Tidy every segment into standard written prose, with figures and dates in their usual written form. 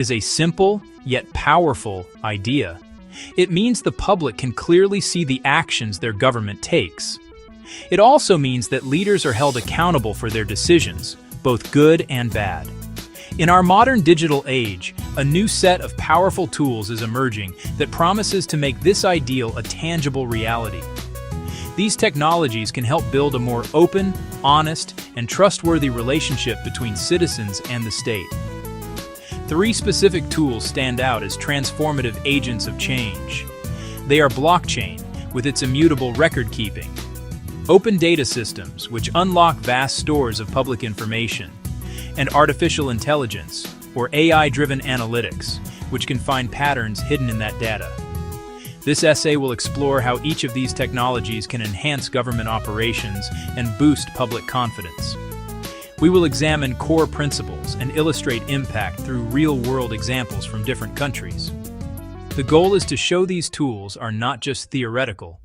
is a simple yet powerful idea. It means the public can clearly see the actions their government takes. It also means that leaders are held accountable for their decisions, both good and bad. In our modern digital age, a new set of powerful tools is emerging that promises to make this ideal a tangible reality. These technologies can help build a more open, honest, and trustworthy relationship between citizens and the state. Three specific tools stand out as transformative agents of change. They are blockchain, with its immutable record-keeping; open data systems, which unlock vast stores of public information; and artificial intelligence, or AI-driven analytics, which can find patterns hidden in that data. This essay will explore how each of these technologies can enhance government operations and boost public confidence. We will examine core principles and illustrate impact through real-world examples from different countries. The goal is to show these tools are not just theoretical.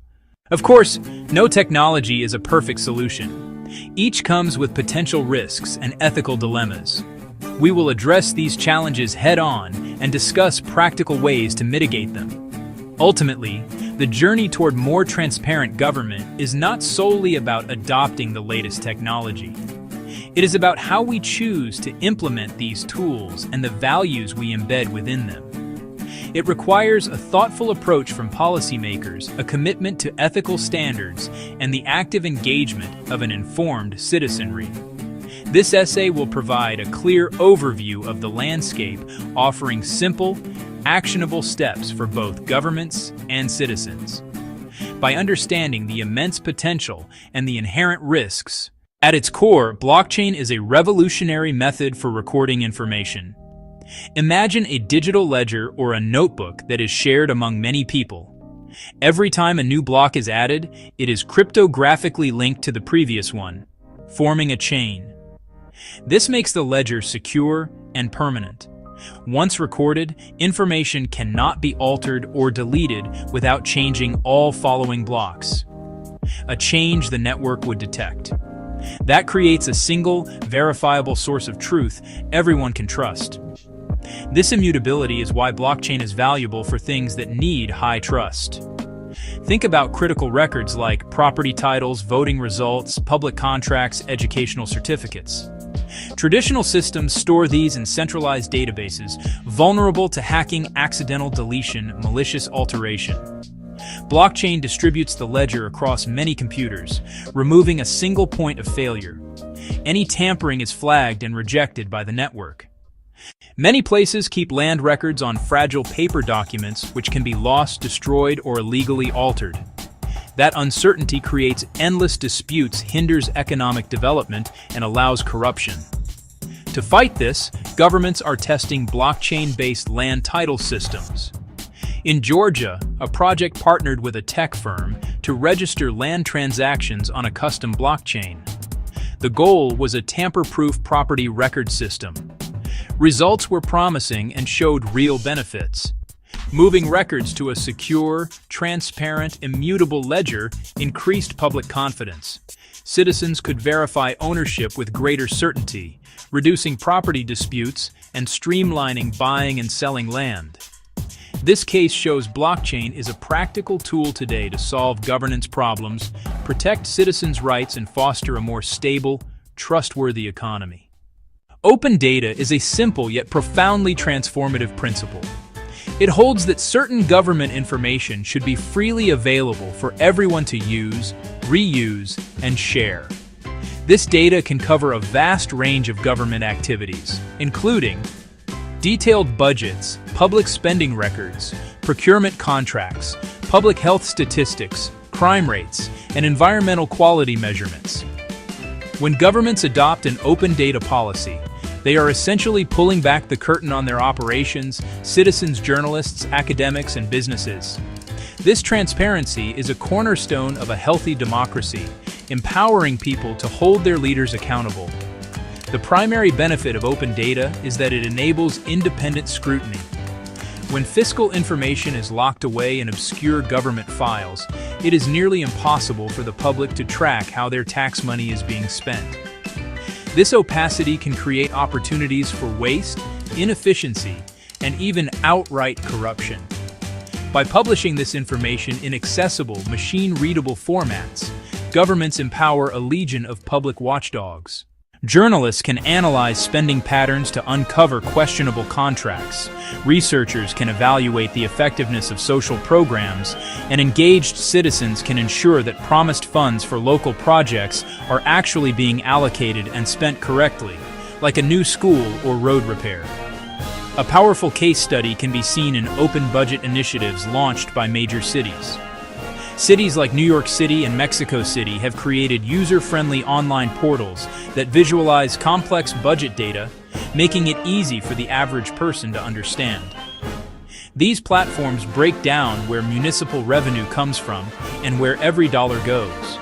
Of course, no technology is a perfect solution. Each comes with potential risks and ethical dilemmas. We will address these challenges head-on and discuss practical ways to mitigate them. Ultimately, the journey toward more transparent government is not solely about adopting the latest technology. It is about how we choose to implement these tools and the values we embed within them. It requires a thoughtful approach from policymakers, a commitment to ethical standards, and the active engagement of an informed citizenry. This essay will provide a clear overview of the landscape, offering simple, actionable steps for both governments and citizens. By understanding the immense potential and the inherent risks, at its core, blockchain is a revolutionary method for recording information. Imagine a digital ledger or a notebook that is shared among many people. Every time a new block is added, it is cryptographically linked to the previous one, forming a chain. This makes the ledger secure and permanent. Once recorded, information cannot be altered or deleted without changing all following blocks, a change the network would detect. That creates a single, verifiable source of truth everyone can trust. This immutability is why blockchain is valuable for things that need high trust. Think about critical records like property titles, voting results, public contracts, educational certificates. Traditional systems store these in centralized databases, vulnerable to hacking, accidental deletion, malicious alteration. Blockchain distributes the ledger across many computers, removing a single point of failure. Any tampering is flagged and rejected by the network. Many places keep land records on fragile paper documents which can be lost, destroyed, or illegally altered. That uncertainty creates endless disputes, hinders economic development, and allows corruption. To fight this, governments are testing blockchain-based land title systems. In Georgia, a project partnered with a tech firm to register land transactions on a custom blockchain. The goal was a tamper-proof property record system. Results were promising and showed real benefits. Moving records to a secure, transparent, immutable ledger increased public confidence. Citizens could verify ownership with greater certainty, reducing property disputes and streamlining buying and selling land. This case shows blockchain is a practical tool today to solve governance problems, protect citizens' rights, and foster a more stable, trustworthy economy. Open data is a simple yet profoundly transformative principle. It holds that certain government information should be freely available for everyone to use, reuse, and share. This data can cover a vast range of government activities, including detailed budgets, public spending records, procurement contracts, public health statistics, crime rates, and environmental quality measurements. When governments adopt an open data policy, they are essentially pulling back the curtain on their operations, citizens, journalists, academics, and businesses. This transparency is a cornerstone of a healthy democracy, empowering people to hold their leaders accountable. The primary benefit of open data is that it enables independent scrutiny. When fiscal information is locked away in obscure government files, it is nearly impossible for the public to track how their tax money is being spent. This opacity can create opportunities for waste, inefficiency, and even outright corruption. By publishing this information in accessible, machine-readable formats, governments empower a legion of public watchdogs. Journalists can analyze spending patterns to uncover questionable contracts. Researchers can evaluate the effectiveness of social programs, and engaged citizens can ensure that promised funds for local projects are actually being allocated and spent correctly, like a new school or road repair. A powerful case study can be seen in open budget initiatives launched by major cities. Cities like New York City and Mexico City have created user-friendly online portals that visualize complex budget data, making it easy for the average person to understand. These platforms break down where municipal revenue comes from and where every dollar goes,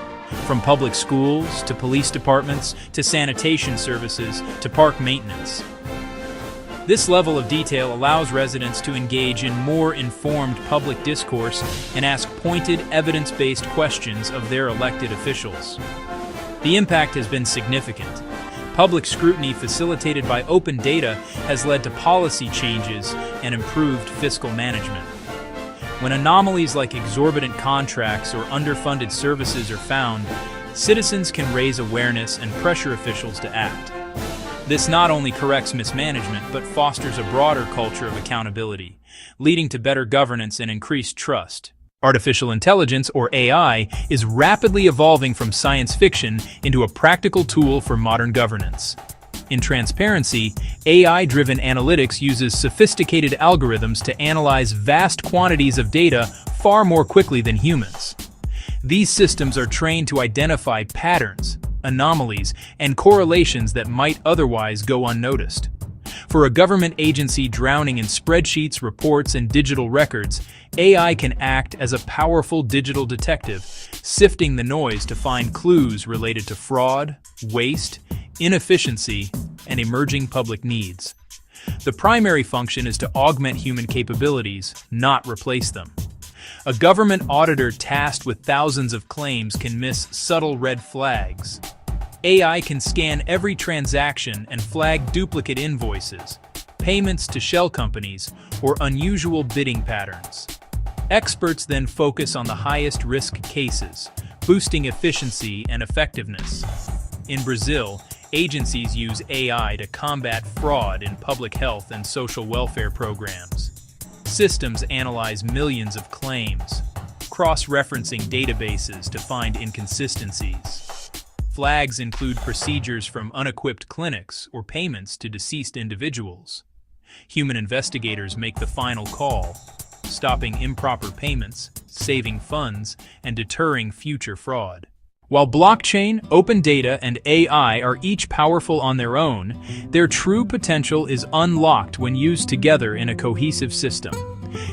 from public schools to police departments to sanitation services to park maintenance. This level of detail allows residents to engage in more informed public discourse and ask pointed, evidence-based questions of their elected officials. The impact has been significant. Public scrutiny facilitated by open data has led to policy changes and improved fiscal management. When anomalies like exorbitant contracts or underfunded services are found, citizens can raise awareness and pressure officials to act. This not only corrects mismanagement, but fosters a broader culture of accountability, leading to better governance and increased trust. Artificial intelligence, or AI, is rapidly evolving from science fiction into a practical tool for modern governance. In transparency, AI-driven analytics uses sophisticated algorithms to analyze vast quantities of data far more quickly than humans. These systems are trained to identify patterns, anomalies, and correlations that might otherwise go unnoticed. For a government agency drowning in spreadsheets, reports, and digital records, AI can act as a powerful digital detective, sifting the noise to find clues related to fraud, waste, inefficiency, and emerging public needs. The primary function is to augment human capabilities, not replace them. A government auditor tasked with thousands of claims can miss subtle red flags. AI can scan every transaction and flag duplicate invoices, payments to shell companies, or unusual bidding patterns. Experts then focus on the highest risk cases, boosting efficiency and effectiveness. In Brazil, agencies use AI to combat fraud in public health and social welfare programs. Systems analyze millions of claims, cross-referencing databases to find inconsistencies. Flags include procedures from unequipped clinics or payments to deceased individuals. Human investigators make the final call, stopping improper payments, saving funds, and deterring future fraud. While blockchain, open data, and AI are each powerful on their own, their true potential is unlocked when used together in a cohesive system.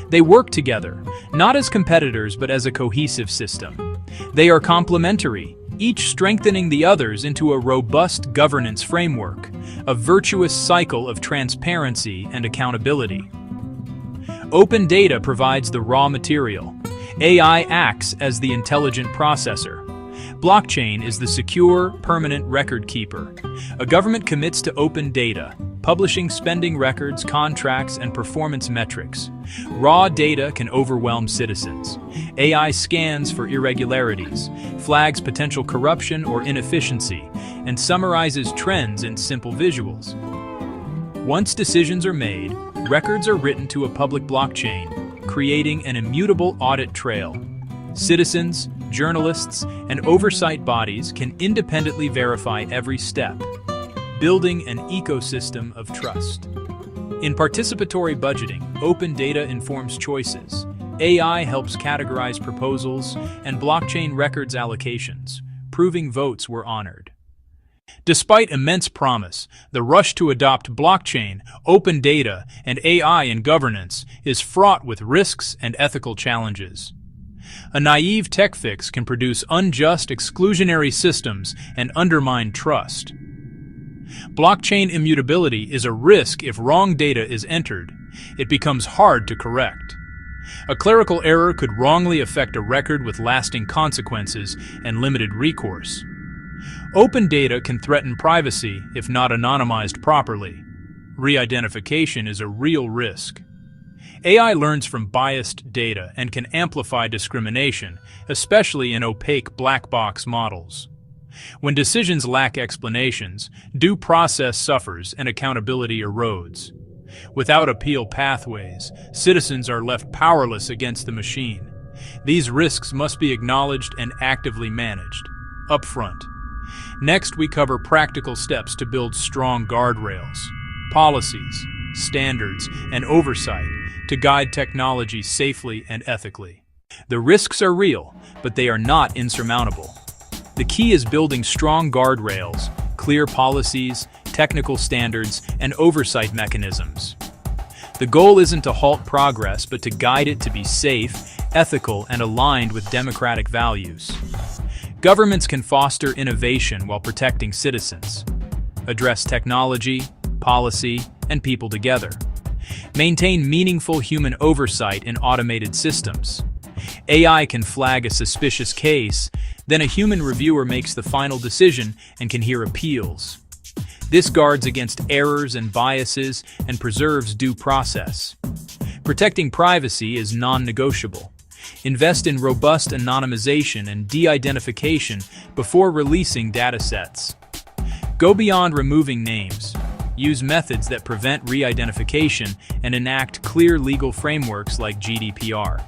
They work together, not as competitors but as a cohesive system. They are complementary, each strengthening the others into a robust governance framework, a virtuous cycle of transparency and accountability. Open data provides the raw material. AI acts as the intelligent processor. Blockchain is the secure, permanent record keeper. A government commits to open data, publishing spending records, contracts, and performance metrics. Raw data can overwhelm citizens. AI scans for irregularities, flags potential corruption or inefficiency, and summarizes trends in simple visuals. Once decisions are made, records are written to a public blockchain, creating an immutable audit trail. Citizens, journalists, and oversight bodies can independently verify every step, building an ecosystem of trust. In participatory budgeting, open data informs choices. AI helps categorize proposals, and blockchain records allocations, proving votes were honored. Despite immense promise, the rush to adopt blockchain, open data, and AI in governance is fraught with risks and ethical challenges. A naive tech fix can produce unjust, exclusionary systems and undermine trust. Blockchain immutability is a risk if wrong data is entered. It becomes hard to correct. A clerical error could wrongly affect a record with lasting consequences and limited recourse. Open data can threaten privacy if not anonymized properly. Re-identification is a real risk. AI learns from biased data and can amplify discrimination, especially in opaque black box models. When decisions lack explanations, due process suffers and accountability erodes. Without appeal pathways, citizens are left powerless against the machine. These risks must be acknowledged and actively managed, upfront. Next, we cover practical steps to build strong guardrails, policies, standards, and oversight to guide technology safely and ethically. The risks are real, but they are not insurmountable. The key is building strong guardrails, clear policies, technical standards, and oversight mechanisms. The goal isn't to halt progress, but to guide it to be safe, ethical, and aligned with democratic values. Governments can foster innovation while protecting citizens, address technology, policy, and people together, maintain meaningful human oversight in automated systems. AI can flag a suspicious case, then a human reviewer makes the final decision and can hear appeals. This guards against errors and biases and preserves due process. Protecting privacy is non-negotiable. Invest in robust anonymization and de-identification before releasing datasets. Go beyond removing names. Use methods that prevent re-identification and enact clear legal frameworks like GDPR.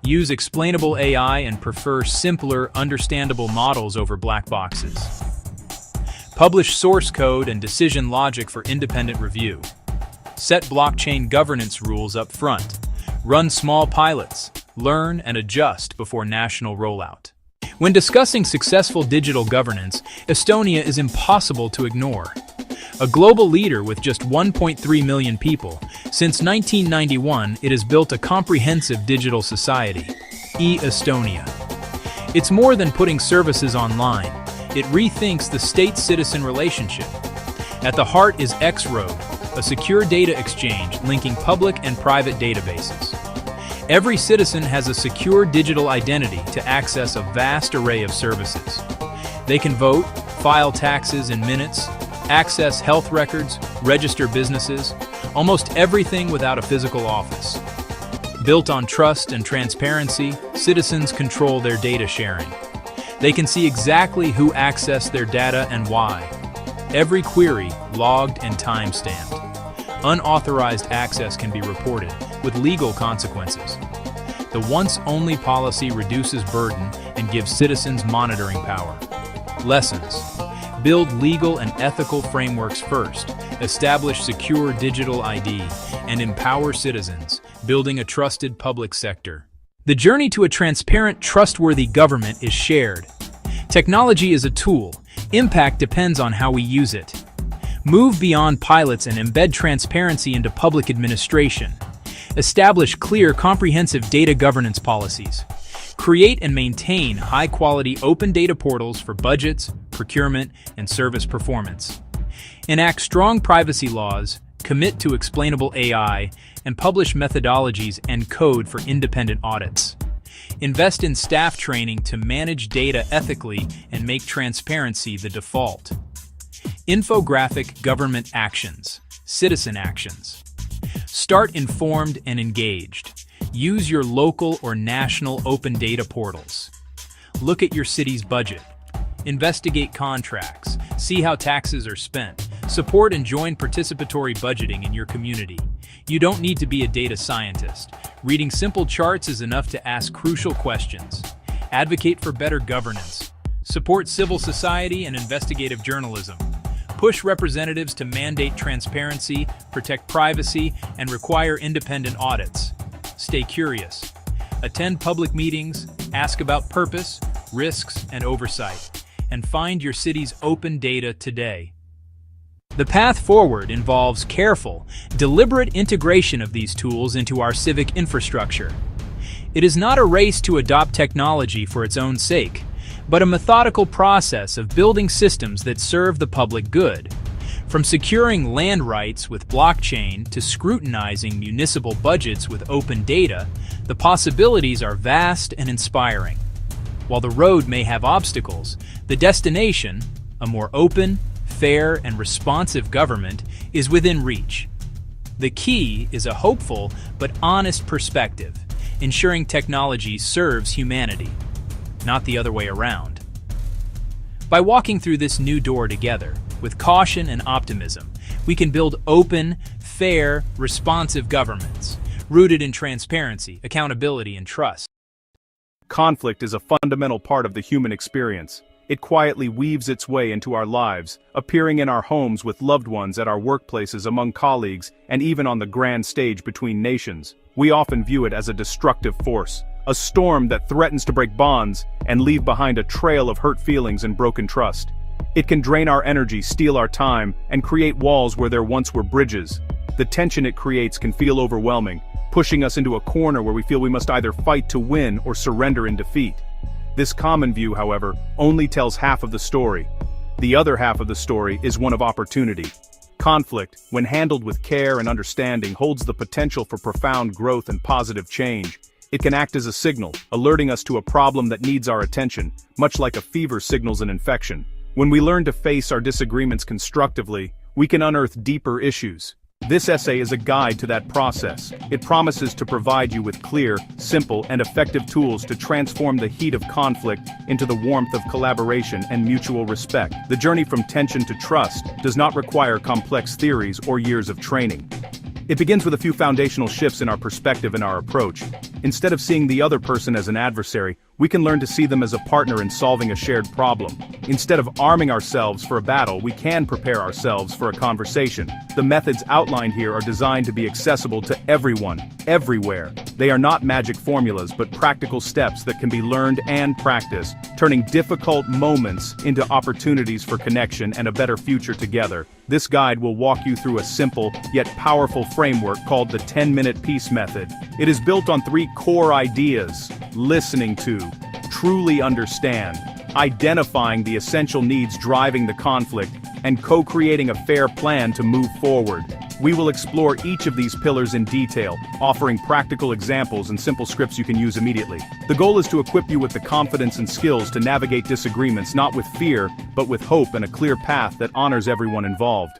Use explainable AI and prefer simpler, understandable models over black boxes. Publish source code and decision logic for independent review. Set blockchain governance rules up front. Run small pilots. Learn and adjust before national rollout. When discussing successful digital governance, Estonia is impossible to ignore. A global leader with just 1.3 million people, since 1991 it has built a comprehensive digital society, e-Estonia. It's more than putting services online. It rethinks the state-citizen relationship. At the heart is X-Road, a secure data exchange linking public and private databases. Every citizen has a secure digital identity to access a vast array of services. They can vote, file taxes in minutes, access health records, register businesses, almost everything without a physical office. Built on trust and transparency, citizens control their data sharing. They can see exactly who accessed their data and why. Every query logged and time-stamped. Unauthorized access can be reported, with legal consequences. The once-only policy reduces burden and gives citizens monitoring power. Lessons. Build legal and ethical frameworks first, establish secure digital ID, and empower citizens, building a trusted public sector. The journey to a transparent, trustworthy government is shared. Technology is a tool. Impact depends on how we use it. Move beyond pilots and embed transparency into public administration. Establish clear, comprehensive data governance policies. Create and maintain high-quality open data portals for budgets, procurement, and service performance. Enact strong privacy laws, commit to explainable AI, and publish methodologies and code for independent audits. Invest in staff training to manage data ethically and make transparency the default. Infographic government actions, citizen actions. Start informed and engaged. Use your local or national open data portals. Look at your city's budget. Investigate contracts. See how taxes are spent. Support and join participatory budgeting in your community. You don't need to be a data scientist. Reading simple charts is enough to ask crucial questions. Advocate for better governance. Support civil society and investigative journalism. Push representatives to mandate transparency, protect privacy, and require independent audits. Stay curious. Attend public meetings, ask about purpose, risks, and oversight, and find your city's open data today. The path forward involves careful, deliberate integration of these tools into our civic infrastructure. It is not a race to adopt technology for its own sake, but a methodical process of building systems that serve the public good. From securing land rights with blockchain to scrutinizing municipal budgets with open data, the possibilities are vast and inspiring. While the road may have obstacles, the destination, a more open, fair, and responsive government is within reach. The key is a hopeful but honest perspective, ensuring technology serves humanity, not the other way around. By walking through this new door together, with caution and optimism, we can build open, fair, responsive governments, rooted in transparency, accountability, and trust. Conflict is a fundamental part of the human experience. It quietly weaves its way into our lives, appearing in our homes with loved ones, at our workplaces, among colleagues, and even on the grand stage between nations. We often view it as a destructive force, a storm that threatens to break bonds and leave behind a trail of hurt feelings and broken trust. It can drain our energy, steal our time, and create walls where there once were bridges. The tension it creates can feel overwhelming, pushing us into a corner where we feel we must either fight to win or surrender in defeat. This common view, however, only tells half of the story. The other half of the story is one of opportunity. Conflict, when handled with care and understanding, holds the potential for profound growth and positive change. It can act as a signal, alerting us to a problem that needs our attention, much like a fever signals an infection. When we learn to face our disagreements constructively, we can unearth deeper issues. This essay is a guide to that process. It promises to provide you with clear, simple, and effective tools to transform the heat of conflict into the warmth of collaboration and mutual respect. The journey from tension to trust does not require complex theories or years of training. It begins with a few foundational shifts in our perspective and our approach. Instead of seeing the other person as an adversary, we can learn to see them as a partner in solving a shared problem. Instead of arming ourselves for a battle, we can prepare ourselves for a conversation. The methods outlined here are designed to be accessible to everyone, everywhere. They are not magic formulas, but practical steps that can be learned and practiced, turning difficult moments into opportunities for connection and a better future together. This guide will walk you through a simple, yet powerful framework called the 10-minute peace method. It is built on 3 core ideas: listening to, truly understand, identifying the essential needs driving the conflict, and co-creating a fair plan to move forward. We will explore each of these pillars in detail, offering practical examples and simple scripts you can use immediately. The goal is to equip you with the confidence and skills to navigate disagreements not with fear, but with hope and a clear path that honors everyone involved.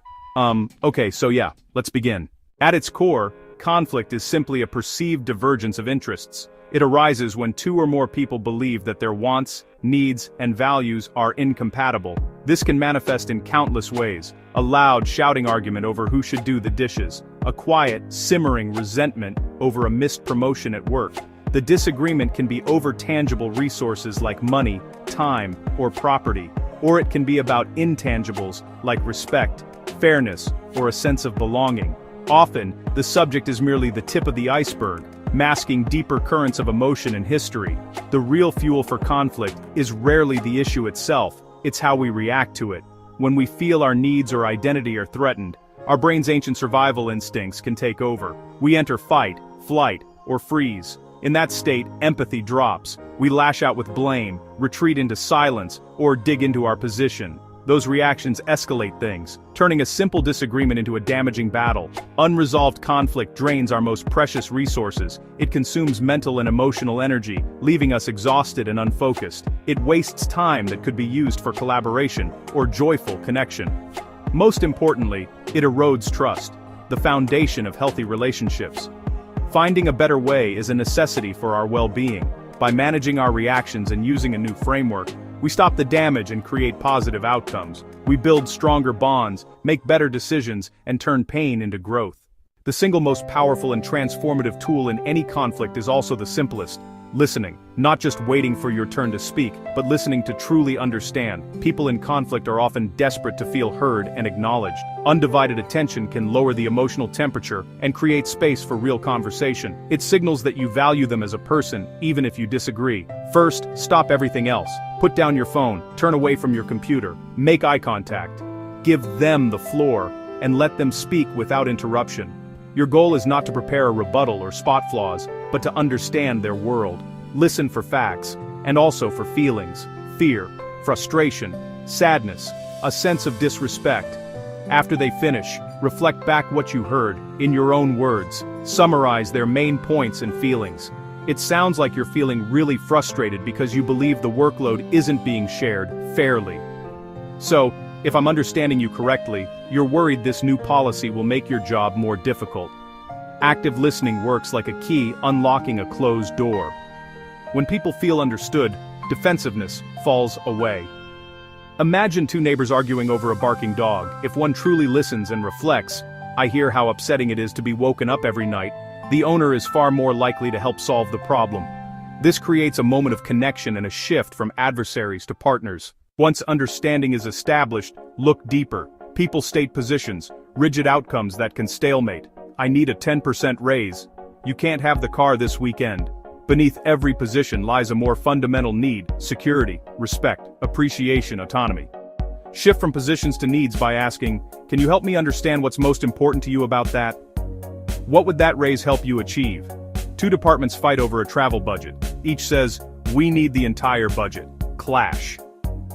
Okay, so yeah, let's begin. At its core, conflict is simply a perceived divergence of interests. It arises when 2 or more people believe that their wants, needs, and values are incompatible. This can manifest in countless ways: a loud, shouting argument over who should do the dishes, a quiet, simmering resentment over a missed promotion at work. The disagreement can be over tangible resources like money, time, or property, or it can be about intangibles like respect, fairness, or a sense of belonging. Often, the subject is merely the tip of the iceberg, masking deeper currents of emotion and history. The real fuel for conflict is rarely the issue itself, it's how we react to it. When we feel our needs or identity are threatened, our brain's ancient survival instincts can take over. We enter fight, flight, or freeze. In that state, empathy drops. We lash out with blame, retreat into silence, or dig into our position. Those reactions escalate things, turning a simple disagreement into a damaging battle. Unresolved conflict drains our most precious resources. It consumes mental and emotional energy, leaving us exhausted and unfocused. It wastes time that could be used for collaboration or joyful connection. Most importantly, it erodes trust, the foundation of healthy relationships. Finding a better way is a necessity for our well-being. By managing our reactions and using a new framework, we stop the damage and create positive outcomes. We build stronger bonds, make better decisions, and turn pain into growth. The single most powerful and transformative tool in any conflict is also the simplest: listening. Not just waiting for your turn to speak, but listening to truly understand. People in conflict are often desperate to feel heard and acknowledged. Undivided attention can lower the emotional temperature and create space for real conversation. It signals that you value them as a person, even if you disagree. First, stop everything else. Put down your phone, turn away from your computer, make eye contact. Give them the floor, and let them speak without interruption. Your goal is not to prepare a rebuttal or spot flaws, but to understand their world. Listen for facts, and also for feelings: fear, frustration, sadness, a sense of disrespect. After they finish, reflect back what you heard, in your own words. Summarize their main points and feelings. It sounds like you're feeling really frustrated because you believe the workload isn't being shared fairly. So, If I'm understanding you correctly, you're worried this new policy will make your job more difficult. Active listening works like a key unlocking a closed door. When people feel understood, defensiveness falls away. Imagine two neighbors arguing over a barking dog. If one truly listens and reflects, "I hear how upsetting it is to be woken up every night," the owner is far more likely to help solve the problem. This creates a moment of connection and a shift from adversaries to partners. Once understanding is established, look deeper. People state positions, rigid outcomes that can stalemate. "I need a 10% raise." "You can't have the car this weekend." Beneath every position lies a more fundamental need: security, respect, appreciation, autonomy. Shift from positions to needs by asking, "Can you help me understand what's most important to you about that? What would that raise help you achieve?" Two departments fight over a travel budget. Each says, "We need the entire budget." Clash.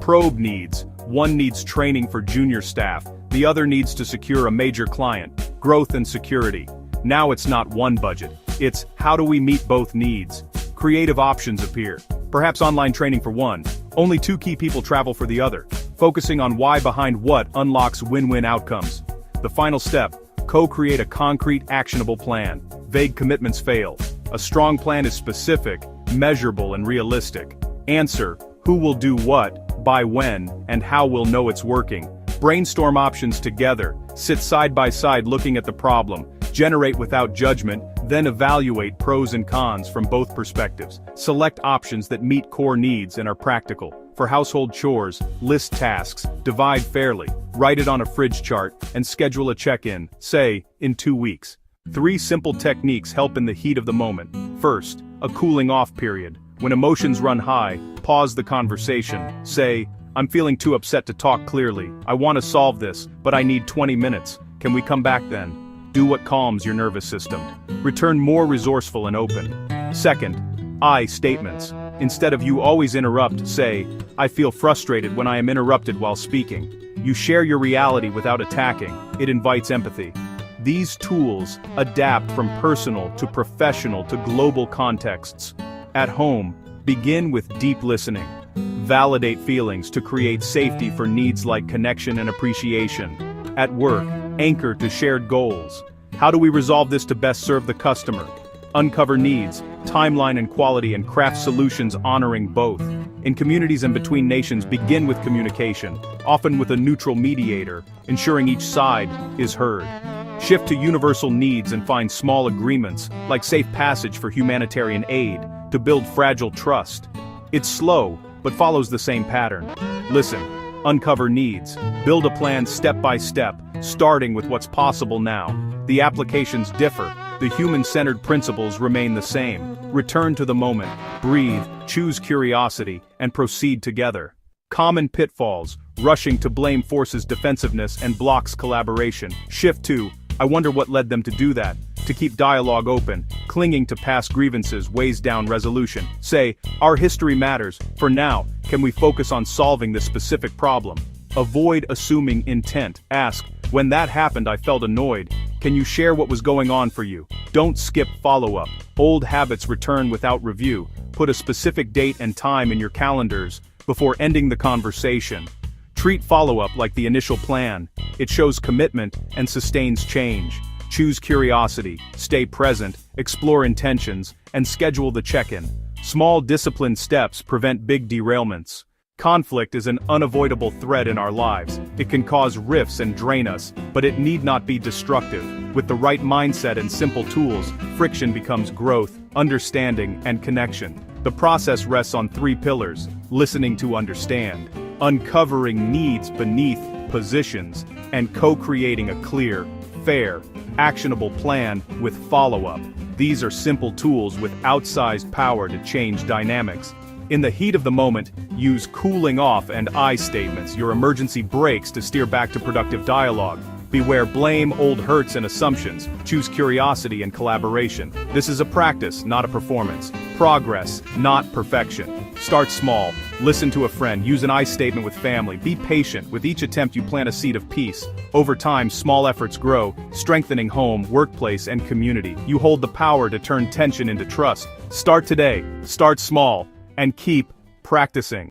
Probe needs. One needs training for junior staff, the other needs to secure a major client. Growth and security. Now it's not one budget. It's, how do we meet both needs? Creative options appear. Perhaps online training for one. Only two key people travel for the other. Focusing on why behind what unlocks win-win outcomes. The final step, co-create a concrete, actionable plan. Vague commitments fail. A strong plan is specific, measurable, and realistic. Answer, who will do what, by when, and how we'll know it's working. Brainstorm options together. Sit side by side looking at the problem. Generate without judgment, then evaluate pros and cons from both perspectives. Select options that meet core needs and are practical. For household chores, list tasks, divide fairly, write it on a fridge chart, and schedule a check-in, say, in 2 weeks. 3 simple techniques help in the heat of the moment. First, a cooling off period. When emotions run high, pause the conversation. Say, "I'm feeling too upset to talk clearly. I want to solve this, but I need 20 minutes. Can we come back then?" Do what calms your nervous system. Return more resourceful and open. Second, I statements. Instead of "you always interrupt," say, "I feel frustrated when I am interrupted while speaking." You share your reality without attacking. It invites empathy. These tools adapt from personal to professional to global contexts. At home, begin with deep listening. Validate feelings to create safety for needs like connection and appreciation. At work, anchor to shared goals. How do we resolve this to best serve the customer? Uncover needs, timeline and quality, and craft solutions honoring both. In communities and between nations, begin with communication, often with a neutral mediator, ensuring each side is heard. Shift to universal needs and find small agreements, like safe passage for humanitarian aid, to build fragile trust. It's slow, but follows the same pattern. Listen, uncover needs, build a plan step by step, starting with what's possible now. The applications differ, the human-centered principles remain the same. Return to the moment, breathe, choose curiosity, and proceed together. Common pitfalls: rushing to blame forces defensiveness and blocks collaboration. Shift to, I wonder what led them to do that. To keep dialogue open, clinging to past grievances weighs down resolution. Say, our history matters. For now, can we focus on solving this specific problem? Avoid assuming intent. Ask, when that happened I felt annoyed. Can you share what was going on for you? Don't skip follow-up. Old habits return without review. Put a specific date and time in your calendars before ending the conversation. Treat follow-up like the initial plan. It shows commitment and sustains change. Choose curiosity, stay present, explore intentions, and schedule the check-in. Small disciplined steps prevent big derailments. Conflict is an unavoidable threat in our lives. It can cause rifts and drain us, but it need not be destructive. With the right mindset and simple tools, friction becomes growth, understanding, and connection. The process rests on 3 pillars: listening to understand, uncovering needs beneath positions, and co-creating a clear, fair, actionable plan with follow-up. These are simple tools with outsized power to change dynamics. In the heat of the moment, use cooling off and I statements, your emergency brakes, to steer back to productive dialogue. Beware blame, old hurts, and assumptions. Choose curiosity and collaboration. This is a practice, not a performance. Progress, not perfection. Start small. Listen to a friend. Use an I statement with family. Be patient. With each attempt you plant a seed of peace. Over time, small efforts grow, strengthening home, workplace, and community. You hold the power to turn tension into trust. Start today. Start small. And keep practicing.